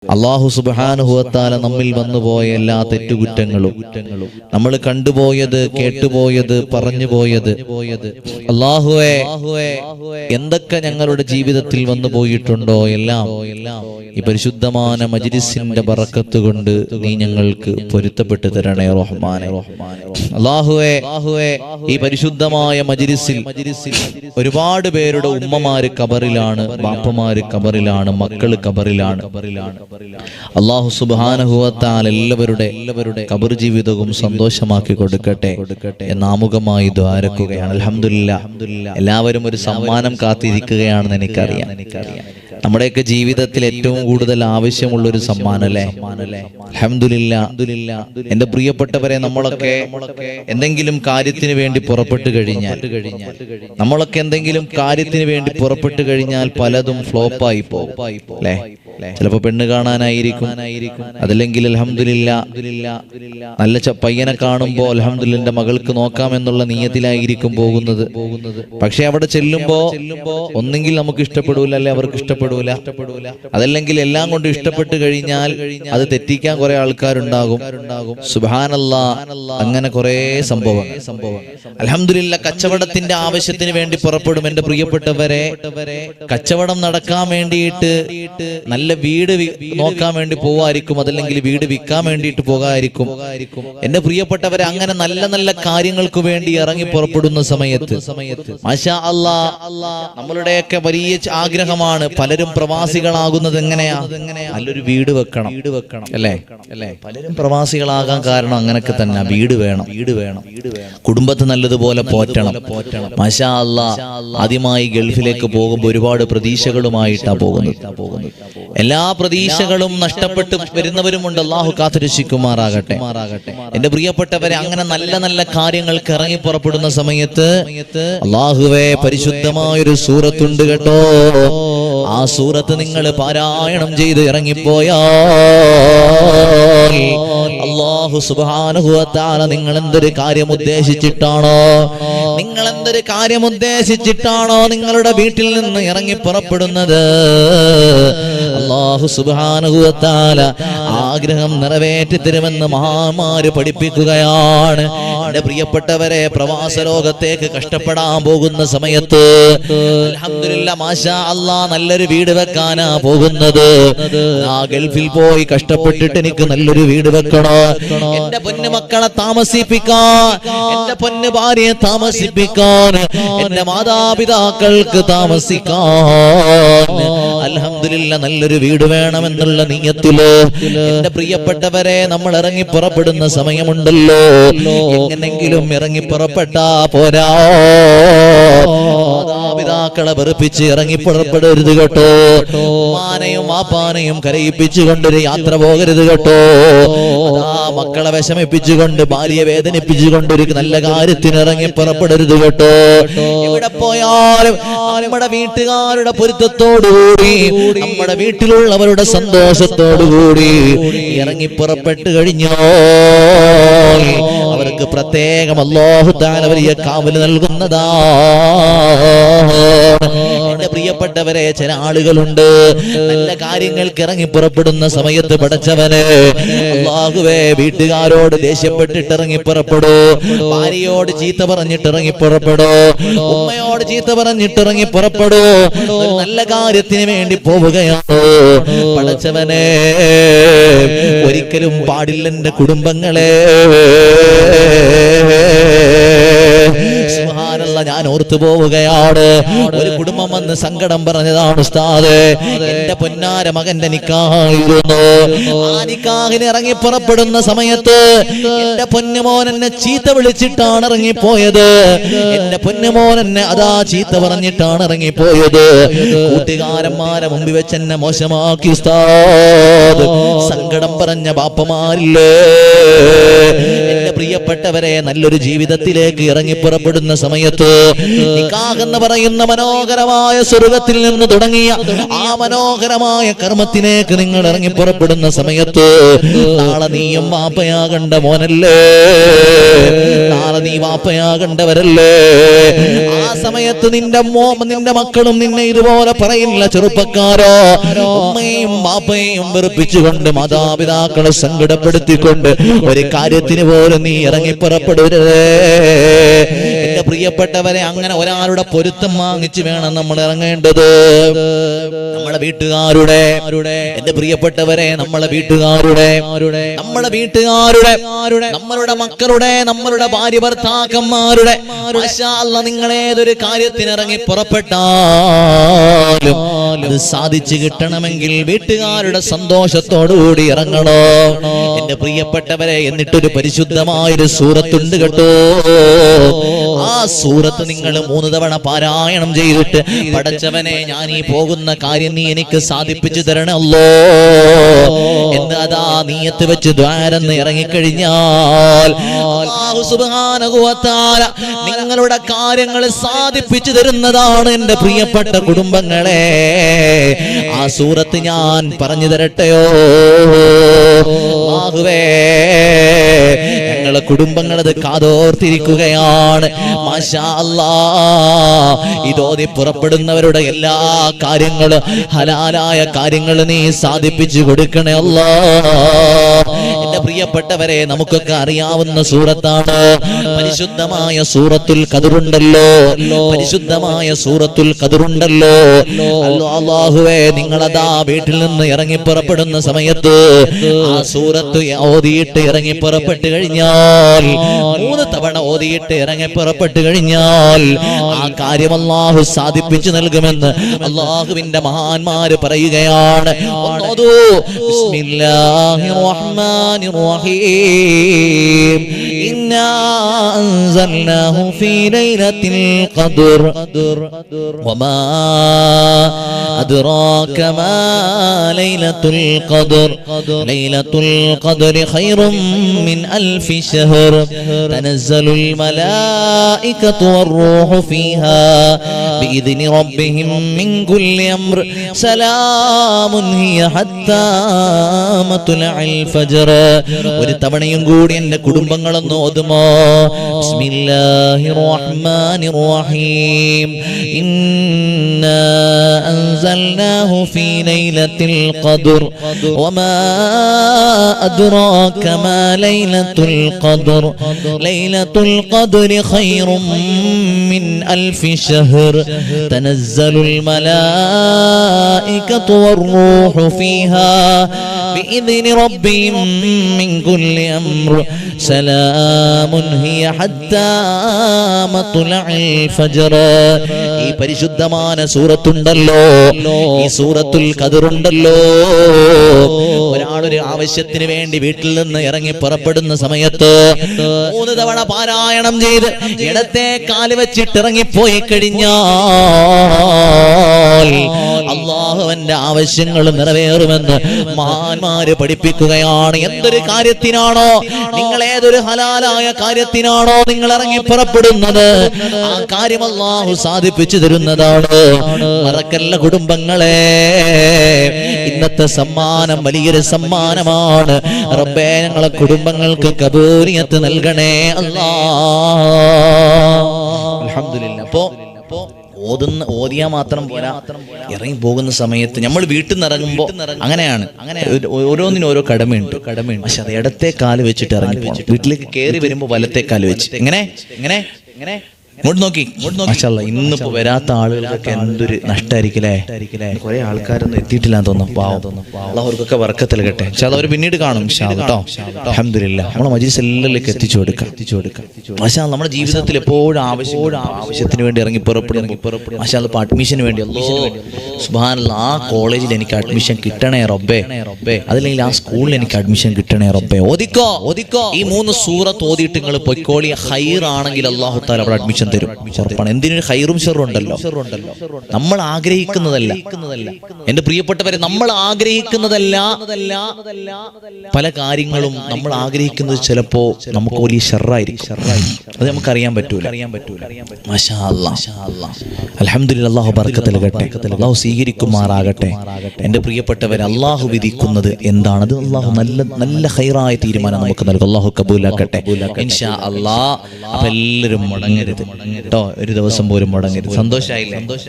അല്ലാഹു സുബ്ഹാനഹു വ തആല നമ്മിൽ വന്നുപോയ എല്ലാ തെറ്റുകുറ്റങ്ങളും, നമ്മൾ കണ്ടുപോയത്, കേട്ടുപോയത്, പറഞ്ഞുപോയത്, അല്ലാഹുവേ എന്തൊക്കെ ഞങ്ങളുടെ ജീവിതത്തിൽ വന്നു പോയിട്ടുണ്ടോ എല്ലാം ഈ പരിശുദ്ധമായ മജ്ലിസിന്റെ ബറക്കത്ത് കൊണ്ട് നീ ഞങ്ങൾക്ക് പൊരുത്തപ്പെട്ടു തരണേ റഹ്മാനെ. അല്ലാഹുവേ ഈ പരിശുദ്ധമായ മജ്ലിസിൽ ഒരുപാട് പേരുടെ ഉമ്മമാര് ഖബറിലാണ്, ബാപ്പമാര് ഖബറിലാണ്, മക്കള് ഖബറിലാണ്. അല്ലാഹു സുബ്ഹാനഹു വ തആല എല്ലാവരുടെ ഖബർ ജീവിതവും സന്തോഷമാക്കി കൊടുക്കട്ടെ എന്ന് ആമുഖമായി ദുആരക്കുകയാണ്. അൽഹംദുലില്ലാഹ്, എല്ലാവരും ഒരു സമ്മാനം കാത്തിരിക്കുകയാണെന്ന് എനിക്കറിയാം. നമ്മുടെയൊക്കെ ജീവിതത്തിൽ ഏറ്റവും കൂടുതൽ ആവശ്യമുള്ള ഒരു സമ്മാനം അല്ലേ? അൽഹംദുലില്ലാഹ്. എന്റെ പ്രിയപ്പെട്ടവരെ, നമ്മളൊക്കെ എന്തെങ്കിലും കാര്യത്തിന് വേണ്ടി പുറപ്പെട്ടു കഴിഞ്ഞാൽ പലതും ഫ്ലോപ്പായി പോകും അല്ലേ? ചിലപ്പോ പെണ്ണ് കാണാനായിരിക്കും, അതല്ലെങ്കിൽ അൽഹംദുലില്ലാഹ് നല്ല പയ്യനെ കാണുമ്പോ അൽഹംദുലില്ലാഹ് എന്റെ മകൾക്ക് നോക്കാമെന്നുള്ള നിയത്തിലായിരിക്കും പോകുന്നത്. പക്ഷെ അവിടെ ചെല്ലുമ്പോ ഒന്നെങ്കിൽ നമുക്ക് ഇഷ്ടപ്പെടൂല, അല്ലെ അവർക്ക് ഇഷ്ടപ്പെടൂല, അതല്ലെങ്കിൽ എല്ലാം കൊണ്ട് ഇഷ്ടപ്പെട്ട് കഴിഞ്ഞാൽ അത് തെറ്റിക്കാൻ കുറെ ആൾക്കാരുണ്ടാകും. സുബ്ഹാനല്ലാഹ്, അങ്ങനെ കുറെ സംഭവം. അൽഹംദുലില്ലാഹ്, കച്ചവടത്തിന്റെ ആവശ്യത്തിന് വേണ്ടി പുറപ്പെടും എന്റെ പ്രിയപ്പെട്ടവരെ. കച്ചവടം നടക്കാൻ വേണ്ടിയിട്ട് നല്ല വീട് നോക്കാൻ വേണ്ടി പോവായിരിക്കും, അതല്ലെങ്കിൽ വീട് വിൽക്കാൻ വേണ്ടിയിട്ട് പോകാതിരിക്കും. എന്റെ പ്രിയപ്പെട്ടവരെ, അങ്ങനെ നല്ല നല്ല കാര്യങ്ങൾക്ക് വേണ്ടി ഇറങ്ങി പുറപ്പെടുന്ന സമയത്ത് മാഷാ അല്ലാഹ് നമ്മളുടെയൊക്കെ വലിയ ആഗ്രഹമാണ്. പലരും പ്രവാസികളാകുന്നത് എങ്ങനെയാ? നല്ലൊരു വീട് വെക്കണം അല്ലേ? പലരും പ്രവാസികളാകാൻ കാരണം അങ്ങനൊക്കെ തന്നെ. വീട് വേണം, കുടുംബത്തെ നല്ലതുപോലെ പോറ്റണം. മാഷാ അല്ലാഹ്, ആദ്യമായി ഗൾഫിലേക്ക് പോകുമ്പോൾ ഒരുപാട് പ്രതീക്ഷകളുമായിട്ടാ പോകുന്നത്. എല്ലാ പ്രതീക്ഷകളും നഷ്ടപ്പെട്ട് വരുന്നവരുമുണ്ട്. അല്ലാഹു കാത്തുരക്ഷിക്കുമാറാകട്ടെ. എന്റെ പ്രിയപ്പെട്ടവരെ, അങ്ങനെ നല്ല നല്ല കാര്യങ്ങൾക്ക് ഇറങ്ങി പുറപ്പെടുന്ന സമയത്ത് അല്ലാഹുവേ പരിശുദ്ധമായൊരു സൂറത്തുണ്ട് കേട്ടോ. ആ സൂറത്ത് നിങ്ങൾ പാരായണം ചെയ്ത് ഇറങ്ങിപ്പോയാൽ അല്ലാഹു സുബ്ഹാനഹു വ തആല നിങ്ങൾ എന്തൊരു കാര്യം ഉദ്ദേശിച്ചിട്ടാണോ നിങ്ങളുടെ വീട്ടിൽ നിന്ന് ഇറങ്ങി പുറപ്പെടുന്നത്, അല്ലാഹു സുബ്ഹാനഹു വ തആല ആഗ്രഹം നിറവേറ്റി തരുമെന്ന് മഹാന്മാര് പഠിപ്പിക്കുകയാണ്. എന്റെ പ്രിയപ്പെട്ടവരെ, പ്രവാസ ലോകത്തേക്ക് കഷ്ടപ്പെടാൻ പോകുന്ന സമയത്ത് അൽഹംദുലില്ലാഹ് മാഷാ അല്ലാഹ് നല്ലൊരു വീട് വെക്കാനാ പോകുന്നത്. ആ ഗൾഫിൽ പോയി കഷ്ടപ്പെട്ടിട്ട് എനിക്ക് നല്ലൊരു വീട് വെക്കണോ, എന്റെ പൊന്നു മക്കളെ താമസിപ്പിക്കാൻ, എന്റെ പൊന്നു ഭാര്യയെ താമസിപ്പിക്കാൻ, എന്റെ മാതാപിതാക്കൾക്ക് താമസിക്കാൻ അൽഹംദുലില്ലാഹ് നല്ലൊരു വീട് വേണമെന്നുള്ള നിയ്യത്തില് എന്റെ പ്രിയപ്പെട്ടവരെ നമ്മൾ ഇറങ്ങി പുറപ്പെടുന്ന സമയമുണ്ടല്ലോ, എങ്ങനെങ്കിലും ഇറങ്ങി പുറപ്പെട്ടാ പോരാ. മാതാപിതാക്കളെ വെറുപ്പിച്ച് ഇറങ്ങി പുറപ്പെടരുത് കേട്ടോ. മാനെയും വാപ്പാനെയും കരയിപ്പിച്ചുകൊണ്ടൊരു യാത്ര പോകരുത് കേട്ടോ. മക്കളെ വിഷമിപ്പിച്ചുകൊണ്ട്, ഭാര്യയെ വേദനിപ്പിച്ചുകൊണ്ട് ഒരു നല്ല കാര്യത്തിന് ഇറങ്ങി പുറപ്പെടരുത് കേട്ടോ. എവിടെ പോയാലും നമ്മുടെ വീട്ടുകാരുടെ പൊരുത്തത്തോടുകൂടി, നമ്മുടെ വീട്ടിലുള്ളവരുടെ സന്തോഷത്തോടുകൂടി ഇറങ്ങി പുറപ്പെട്ടു കഴിഞ്ഞോ അവർക്ക് പ്രത്യേകം അല്ലാഹു തആല വലിയ കാവൽ നൽകുന്നതാ. എന്റെ പ്രിയപ്പെട്ടവരെ, ചില ആളുകളുണ്ട് നല്ല കാര്യങ്ങൾക്ക് ഇറങ്ങി പുറപ്പെടുന്ന സമയത്ത് പടച്ചവനെ അല്ലാഹുവേ വീട്ടുകാരോട് ദേഷ്യപ്പെട്ടിട്ട് ഇറങ്ങി പുറപ്പെടൂ, ഭാര്യയോട് ചീത്ത പറഞ്ഞിട്ട് ഇറങ്ങി പുറപ്പെടൂ, ഉമ്മയോട് ചീത്ത പറഞ്ഞിട്ട് ഇറങ്ങി പുറപ്പെടൂ. നല്ല കാര്യത്തിന് വേണ്ടി പോവുകയാണ്. പടച്ചവനെ ഒരിക്കലും പാടില്ല എന്റെ കുടുംബങ്ങളെ. സുബ്ഹാനല്ലാഹ്, ഞാൻ ഓർത്തു പോവുകയാണ്. ഒരു കുടുംബം വന്ന് സങ്കടം പറഞ്ഞതാണ്, ഉസ്താദേ എന്റെ പൊന്നാര മകന്റെ നിക്കാഹായിരുന്നു. ആ നിക്കാഹിന് ഇറങ്ങി പുറപ്പെടുന്ന സമയത്ത് എന്റെ പൊന്നുമോൻ എന്നെ ചീത്ത വിളിച്ചിട്ടാണ് ഇറങ്ങിപ്പോയത്. എന്റെ പൊന്നുമോൻ എന്നെ അതാ ചീത്ത പറഞ്ഞിട്ടാണ് ഇറങ്ങിപ്പോയത്. കൂട്ടുകാരന്മാരെ മുമ്പിൽ വെച്ച് എന്നെ മോശമാക്കി ഉസ്താദ്. സങ്കടം പറഞ്ഞ ബാപ്പമാരില്ലേ? എന്റെ പ്രിയപ്പെട്ടവരെ, നല്ലൊരു ജീവിതത്തിലേക്ക് ഇറങ്ങി പുറപ്പെടുന്ന സമയത്ത് നിക്കാഹ് എന്ന് പറയുന്ന മനോഹരമായ സ്വർഗത്തിൽ നിന്ന് തുടങ്ങിയ ആ മനോഹരമായ കർമ്മത്തിലേക്ക് നിങ്ങൾ ഇറങ്ങി പുറപ്പെടുന്ന സമയത്ത് നാളെ നീയും വാപ്പയാകണ്ട മോനല്ലേ, നാളെ നീ വാപ്പയാകേണ്ടവരല്ലേ. ആ സമയത്ത് നിന്റെ മക്കളും നിന്നെ ഇതുപോലെ പറയില്ല. ചെറുപ്പക്കാരോ, ഉമ്മയും വാപ്പയും വെറുപ്പിച്ചുകൊണ്ട് മാതാപിതാക്കളെ സങ്കടപ്പെടുത്തിക്കൊണ്ട് ഒരു കാര്യത്തിന് പോലും നീ ഇറങ്ങിപ്പുറപ്പെടരുതേ. എന്റെ പ്രിയപ്പെട്ടവരെ, അങ്ങനെ ഒരാളുടെ പൊരുത്തം വാങ്ങിച്ചു വേണം നമ്മൾ ഇറങ്ങേണ്ടത്. നമ്മളെ വീട്ടുകാരുടെ, എന്റെ പ്രിയപ്പെട്ടവരെ, നമ്മളുടെ വീട്ടുകാരുടെ, നമ്മളുടെ മക്കളുടെ, നമ്മളുടെ ഭാര്യ ഭർത്താക്കന്മാരുടെ, മാഷാ അല്ലാഹ്, നിങ്ങളേതൊരു കാര്യത്തിന് ഇറങ്ങി പുറപ്പെട്ടാലും അത് സാധിച്ചു കിട്ടണമെങ്കിൽ വീട്ടുകാരുടെ സന്തോഷത്തോടുകൂടി ഇറങ്ങണോ എന്റെ പ്രിയപ്പെട്ടവരെ. എന്നിട്ടൊരു പരിശുദ്ധമായൊരു സൂറത്തുണ്ട് കേട്ടോ. ആ സൂറത്ത് നിങ്ങൾ 3 തവണ പാരായണം ചെയ്തിട്ട്, പടച്ചവനെ ഞാൻ ഈ പോകുന്ന കാര്യം നീ എനിക്ക് സാധിപ്പിച്ചു തരണമല്ലോ എന്ന് അതാ നീയത്ത് വെച്ച് ദ്വാരന്ന് ഇറങ്ങിക്കഴിഞ്ഞാൽ അല്ലാഹു സുബ്ഹാനഹു വ തആല നിങ്ങളുടെ കാര്യങ്ങൾ സാധിപ്പിച്ചു തരുന്നതാണ് എന്റെ പ്രിയപ്പെട്ട കുടുംബങ്ങളെ. ആ സൂറത്ത് ഞാൻ പറഞ്ഞു തരട്ടെയോ? അല്ലാഹുവേ, ഞങ്ങളെ കുടുംബങ്ങളത് കാതോർത്തിരിക്കുകയാണ്. മാഷാ അല്ലാഹ്, ഇതോതി പുറപ്പെടുന്നവരുടെ എല്ലാ കാര്യങ്ങളും, ഹലാലായ കാര്യങ്ങൾ നീ സാധിപ്പിച്ചു കൊടുക്കണേ അല്ലാഹ്. എന്റെ പ്രിയപ്പെട്ടവരെ, നമുക്കൊക്കെ അറിയാവുന്ന സൂറത്താണ് പരിശുദ്ധമായ സൂറത്തുൽ ഖദറുണ്ടല്ലോ. പരിശുദ്ധമായ സൂറത്തുൽ ഖദറുണ്ടല്ലോ. അല്ലാഹുവേ, നിങ്ങളതാ വീട്ടിൽ നിന്ന് ഇറങ്ങി പുറപ്പെടുന്ന സമയത്ത് ആ സൂറത്ത് ഓതിയിട്ട് ഇറങ്ങി പുറപ്പെട്ടു കഴിഞ്ഞാൽ, 3 തവണ ഓതിയിട്ട് ഇറങ്ങി പുറപ്പെട്ടു കഴിഞ്ഞാൽ ആ കാര്യം അല്ലാഹു സാധിപ്പിച്ചു നൽകുമെന്ന് അല്ലാഹുവിന്റെ മഹാന്മാര് പറയുകയാണ്. ബിസ്മില്ലാഹിർ റഹ്മാനിർ റഹീം. ഇന്നാ അൻസൽനാഹു ഫീ ലൈലത്തിൽ ഖദ്ർ വമാ അദ്റാക മാ ലൈലത്തുൽ ഖദ്ർ ലൈലത്തുൽ ഖദ്രി ഖൈറും മിൻ അൽഫി ശഹർ തനസ്സലുൽ മലായികതു വർ-റൂഹു ഫീഹാ ബിഇദ്നി റബ്ബിഹിം മിൻ കുല്ലി അംർ സലാമുൻ ഹിയ ഹത്താ മത്ലഇൽ ഫജ്ർ. ഒരു തവണയും കൂടി എന്റെ കുടുംബങ്ങളൊന്ന് ഓതുമോ? ബിസ്മില്ലാഹിർ റഹ്മാനിർ റഹീം. ഇന്നാ അൻസൽനാഹു ഫീ ലൈലത്തിൽ ഖദ്ർ വമാ അദ്റാക മാ ലൈലത്തുൽ ഖദ്ർ ലൈലത്തുൽ ഖദ്രി ഖൈറും മിൻ അൽഫി ശഹർ തനസ്സലുൽ മലായികതു വർ-റൂഹു ഫീഹാ ബിഇദ്നി റബ്ബിഹിം മിൻ കുല്ലി അംർ സലാമുൻ ഹിയ ഹത്താ മത്ലഇൽ ഫജ്ർ. ഈ പരിശുദ്ധമായ സൂറത്തുണ്ടല്ലോ, ഈ സൂറത്തുൽ ഖദറുണ്ടല്ലോ, ഒരാളൊരു ആവശ്യത്തിന് വേണ്ടി വീട്ടിൽ നിന്ന് ഇറങ്ങി പുറപ്പെടുന്ന സമയത്ത് 3 തവണ പാരായണം ചെയ്ത് ഇടത്തെ കാല് വെച്ചിട്ട് ഇറങ്ങിപ്പോയി കഴിഞ്ഞാൽ അല്ലാഹുവിന്റെ ആവശ്യങ്ങൾ നിറവേറുമെന്ന് മഹാന്മാര് പഠിപ്പിക്കുകയാണ്. എന്തൊരു കാര്യത്തിനാണോ നിങ്ങൾ, ഏതൊരു ഹലാലായ കാര്യത്തിനാണോ നിങ്ങൾ ഇറങ്ങി പുറപ്പെടുന്നത്, ആ കാര്യം അല്ലാഹു സാധിപ്പിച്ചു തരുന്നതാണ്. മറക്കല്ല കുടുംബങ്ങളെ, ഇന്നത്തെ സമ്മാനം വലിയൊരു സമ്മാനമാണ്. റബ്ബേ, ഞങ്ങളെ കുടുംബങ്ങൾക്ക് കബൂലിയത്ത് നൽകണേ അല്ലാഹ്. അൽഹംദുലില്ലാഹ്. അപ്പോ ഓതിയാ മാത്രം പോരാ, ഇറങ്ങി പോകുന്ന സമയത്ത് നമ്മൾ വീട്ടിൽ നിന്ന് ഇറങ്ങുമ്പോൾ അങ്ങനെയാണ്, ഓരോന്നിനും ഓരോ കടമയുണ്ട്. പക്ഷെ അത് ഇടത്തെ കാല് വെച്ചിട്ട് ഇറങ്ങി പോകണം. വീട്ടിലേക്ക് കയറി വരുമ്പോൾ വലത്തെ കാല് വെച്ച് ഇങ്ങനെ ഇങ്ങോട്ട് നോക്കി. മാഷാഅല്ലാഹ്, ഇന്നിപ്പോ വരാത്ത ആളുകൾക്കൊക്കെ എന്തൊരു നഷ്ടമായിരിക്കില്ലേ. കുറെ ആൾക്കാരൊന്നും എത്തിയിട്ടില്ലാന്ന് തോന്നുന്നു. പാവം, അല്ലാഹുവർക്കൊക്കെ ബർക്കത്ത് നൽകട്ടെ. ഇൻഷാഅല്ലാഹ് അവർ പിന്നീട് കാണും കേട്ടോ. അൽഹംദുലില്ലാഹ്, നമ്മളെ മജ്‌ലിസ് എല്ലാവരിലേക്കും എത്തിച്ചു കൊടുക്കാം. മാഷാഅല്ലാഹ്, നമ്മുടെ ജീവിതത്തിൽ എപ്പോഴും ആവശ്യത്തിന് വേണ്ടി ഇറങ്ങി പുറപ്പെടുമ്പോൾ മാഷാഅല്ലാഹ് ഇപ്പൊ അഡ്മിഷന് വേണ്ടി സുബ്ഹാനല്ലാഹ്, ആ കോളേജിൽ എനിക്ക് അഡ്മിഷൻ കിട്ടണേ റബ്ബേ, അതല്ലെങ്കിൽ ആ സ്കൂളിൽ എനിക്ക് അഡ്മിഷൻ കിട്ടണേ റബ്ബേ. ഓദിക്കോ ഈ 3 സൂറത്ത് ഓതിയിട്ട് നിങ്ങൾ പൊയ്ക്കോളി. ഹൈർ ആണെങ്കിൽ അല്ലാഹു തആല അവിടെ അഡ്മിഷൻ തരും. ഉറപ്പാണ്. എന്തിനൊരു ഖൈറും ഷർറും ഉണ്ടല്ലോ. നമ്മൾ ആഗ്രഹിക്കുന്നതല്ല എന്റെ പ്രിയപ്പെട്ടവരെ, നമ്മൾ ആഗ്രഹിക്കുന്നതല്ല പല കാര്യങ്ങളും. നമ്മൾ ആഗ്രഹിക്കുന്നത് ചിലപ്പോ നമുക്ക് വലിയ ഷർറായിരിക്കും. അത് നമുക്കറിയാൻ പറ്റൂല. മാഷാ അല്ലാഹ്, അൽഹംദുലില്ലാഹ്. അല്ലാഹു ബർക്കത്ത് നൽകട്ടെ, അല്ലാഹു സ്വീകരിക്കുമാറാകട്ടെ. എന്റെ പ്രിയപ്പെട്ടവരെ, അല്ലാഹു വിധിക്കുന്നത് എന്താണത് അല്ലാഹു നല്ല ഖൈറായ തീരുമാനം നമുക്ക് നൽകും. അല്ലാഹു കബൂലാക്കട്ടെ ഇൻഷാ അല്ലാഹ്. അപ്പൊ എല്ലാവരും മുടങ്ങരുത് കേട്ടോ, ഒരു ദിവസം പോലും മുടങ്ങരുത്. സന്തോഷായില്ലേ?